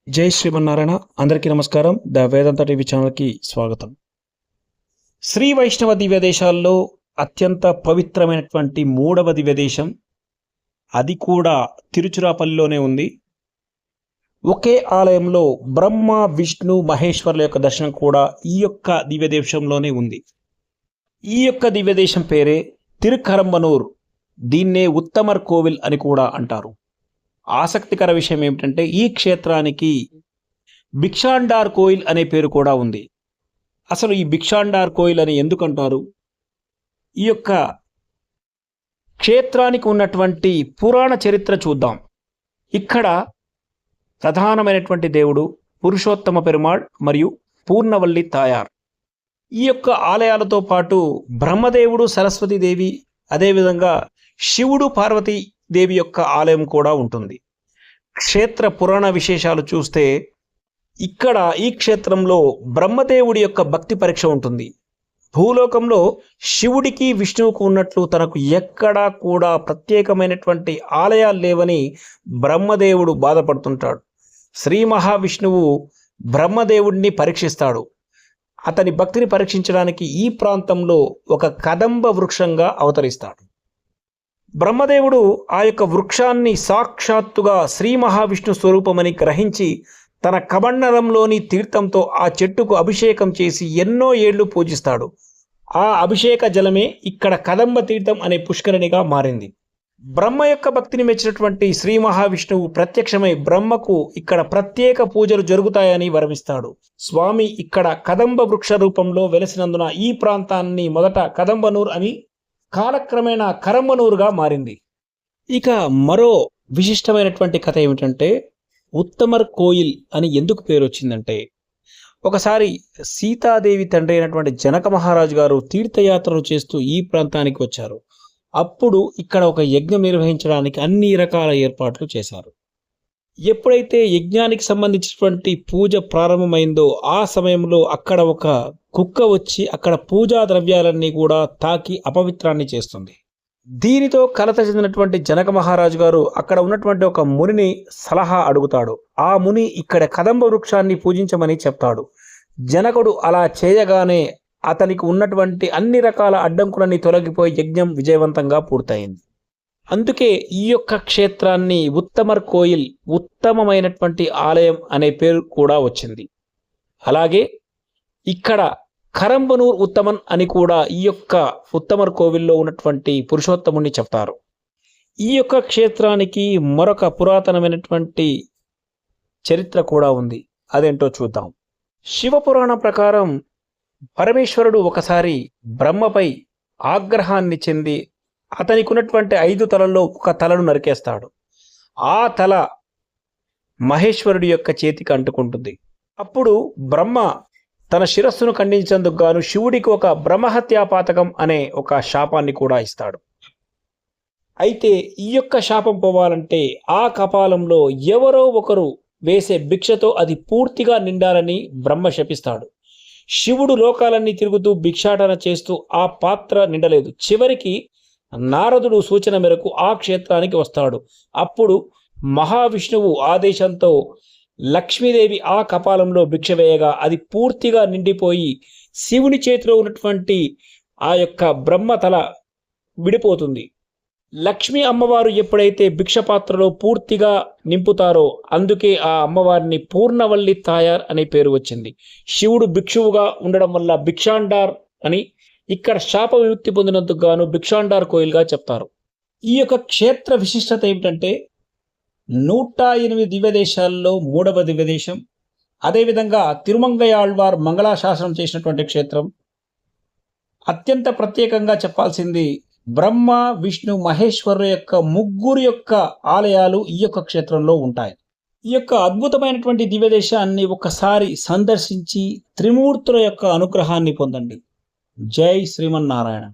జై శ్రీమన్నారాయణ. అందరికీ నమస్కారం. ద వేదాంత టీవీ ఛానల్కి స్వాగతం. శ్రీ వైష్ణవ దివ్యదేశాల్లో అత్యంత పవిత్రమైనటువంటి మూడవ దివ్యదేశం, అది కూడా తిరుచురాపల్లిలోనే ఉంది. ఒకే ఆలయంలో బ్రహ్మ విష్ణు మహేశ్వర్ల యొక్క దర్శనం కూడా ఈ యొక్క దివ్యదేశంలోనే ఉంది. ఈ యొక్క దివ్యదేశం పేరే తిరుకరంబనూర్. దీన్నే ఉత్తమర్ కోవిల్ అని కూడా అంటారు. ఆసక్తికర విషయం ఏమిటంటే ఈ క్షేత్రానికి భిక్షాండార్ కోయిల్ అనే పేరు కూడా ఉంది. అసలు ఈ భిక్షాండార్ కోయిల్ అని ఎందుకంటారు? ఈ యొక్క క్షేత్రానికి ఉన్నటువంటి పురాణ చరిత్ర చూద్దాం. ఇక్కడ ప్రధానమైనటువంటి దేవుడు పురుషోత్తమ పెరుమాళ్ మరియు పూర్ణవల్లి తాయార్. ఈ యొక్క ఆలయాలతో పాటు బ్రహ్మదేవుడు, సరస్వతీదేవి, అదేవిధంగా శివుడు, పార్వతీదేవి యొక్క ఆలయం కూడా ఉంటుంది. క్షేత్ర పురాణ విశేషాలు చూస్తే ఇక్కడ ఈ క్షేత్రంలో బ్రహ్మదేవుడి యొక్క భక్తి పరీక్ష ఉంటుంది. భూలోకంలో శివుడికి విష్ణువుకు ఉన్నట్లు తనకు ఎక్కడా కూడా ప్రత్యేకమైనటువంటి ఆలయాలు లేవని బ్రహ్మదేవుడు బాధపడుతుంటాడు. శ్రీ మహావిష్ణువు బ్రహ్మదేవుడిని పరీక్షిస్తాడు. అతని భక్తిని పరీక్షించడానికి ఈ ప్రాంతంలో ఒక కదంబ వృక్షంగా అవతరిస్తాడు. బ్రహ్మదేవుడు ఆ యొక్క వృక్షాన్ని సాక్షాత్తుగా శ్రీ మహావిష్ణు స్వరూపమని గ్రహించి తన కమండలంలోని తీర్థంతో ఆ చెట్టుకు అభిషేకం చేసి ఎన్నో ఏళ్లు పూజిస్తాడు. ఆ అభిషేక జలమే ఇక్కడ కదంబ తీర్థం అనే పుష్కరిణిగా మారింది. బ్రహ్మ యొక్క భక్తిని మెచ్చినటువంటి శ్రీ మహావిష్ణువు ప్రత్యక్షమై బ్రహ్మకు ఇక్కడ ప్రత్యేక పూజలు జరుగుతాయని వరమిస్తాడు. స్వామి ఇక్కడ కదంబ వృక్ష రూపంలో వెలసినందున ఈ ప్రాంతాన్ని మొదట కదంబనూర్ అని, కాలక్రమేణా కరంబనూరుగా మారింది. ఇక మరో విశిష్టమైనటువంటి కథ ఏమిటంటే ఉత్తమర్ కోయిల్ అని ఎందుకు పేరు వచ్చిందంటే, ఒకసారి సీతాదేవి తండ్రి అయినటువంటి జనక మహారాజు గారు తీర్థయాత్రలు చేస్తూ ఈ ప్రాంతానికి వచ్చారు. అప్పుడు ఇక్కడ ఒక యజ్ఞం నిర్వహించడానికి అన్ని రకాల ఏర్పాట్లు చేశారు. ఎప్పుడైతే యజ్ఞానికి సంబంధించినటువంటి పూజ ప్రారంభమైందో ఆ సమయంలో అక్కడ ఒక కుక్క వచ్చి అక్కడ పూజా ద్రవ్యాలన్నీ కూడా తాకి అపవిత్రాన్ని చేస్తుంది. దీనితో కలత చెందినటువంటి జనక మహారాజు గారు అక్కడ ఉన్నటువంటి ఒక మునిని సలహా అడుగుతాడు. ఆ ముని ఇక్కడ కదంబ వృక్షాన్ని పూజించమని చెప్తాడు. జనకుడు అలా చేయగానే అతనికి ఉన్నటువంటి అన్ని రకాల అడ్డంకులన్నీ తొలగిపోయి యజ్ఞం విజయవంతంగా పూర్తయింది. అందుకే ఈ యొక్క క్షేత్రాన్ని ఉత్తమర్ కోయిల్, ఉత్తమమైనటువంటి ఆలయం అనే పేరు కూడా వచ్చింది. అలాగే ఇక్కడ కరంబనూర్ ఉత్తమన్ అని కూడా ఈ యొక్క ఉత్తమర్ కోవిల్లో ఉన్నటువంటి పురుషోత్తముని చెప్తారు. ఈ యొక్క క్షేత్రానికి మరొక పురాతనమైనటువంటి చరిత్ర కూడా ఉంది. అదేంటో చూద్దాం. శివపురాణం ప్రకారం పరమేశ్వరుడు ఒకసారి బ్రహ్మపై ఆగ్రహాన్ని చెంది అతనికి ఉన్నటువంటి 5 తలల్లో ఒక తలను నరికేస్తాడు. ఆ తల మహేశ్వరుడి యొక్క చేతికి అంటుకుంటుంది. అప్పుడు బ్రహ్మ తన శిరస్సును ఖండించేందుకు గాను శివుడికి ఒక బ్రహ్మహత్యాపాతకం అనే ఒక శాపాన్ని కూడా ఇస్తాడు. అయితే ఈ యొక్క శాపం పోవాలంటే ఆ కపాలంలో ఎవరో ఒకరు వేసే భిక్షతో అది పూర్తిగా నిండాలని బ్రహ్మ శపిస్తాడు. శివుడు లోకాలన్నీ తిరుగుతూ భిక్షాటన చేస్తూ ఆ పాత్ర నిండలేదు. చివరికి నారదుడు సూచన మేరకు ఆ క్షేత్రానికి వస్తాడు. అప్పుడు మహావిష్ణువు ఆదేశంతో లక్ష్మీదేవి ఆ కపాలంలో భిక్ష వేయగా అది పూర్తిగా నిండిపోయి శివుని చేతిలో ఉన్నటువంటి ఆ యొక్క బ్రహ్మ తల విడిపోతుంది. లక్ష్మీ అమ్మవారు ఎప్పుడైతే భిక్ష పాత్రలో పూర్తిగా నింపుతారో అందుకే ఆ అమ్మవారిని పూర్ణవల్లి తాయార్ అనే పేరు వచ్చింది. శివుడు భిక్షువుగా ఉండడం వల్ల భిక్షాండార్ అని, ఇక్కడ శాప విముక్తి పొందినందుకు గాను భిక్షాండార్ కోయిల్గా చెప్తారు. ఈ యొక్క క్షేత్ర విశిష్టత ఏమిటంటే 108 దివ్యదేశాల్లో మూడవ దివ్యదేశం. అదేవిధంగా తిరుమంగయాళ్వార్ మంగళాశాసనం చేసినటువంటి క్షేత్రం. అత్యంత ప్రత్యేకంగా చెప్పాల్సింది బ్రహ్మ విష్ణు మహేశ్వరు యొక్క ముగ్గురు యొక్క ఆలయాలు ఈ యొక్క క్షేత్రంలో ఉంటాయి. ఈ యొక్క అద్భుతమైనటువంటి దివ్యదేశాన్ని ఒకసారి సందర్శించి త్రిమూర్తుల యొక్క అనుగ్రహాన్ని పొందండి. జై శ్రీమన్నారాయణ.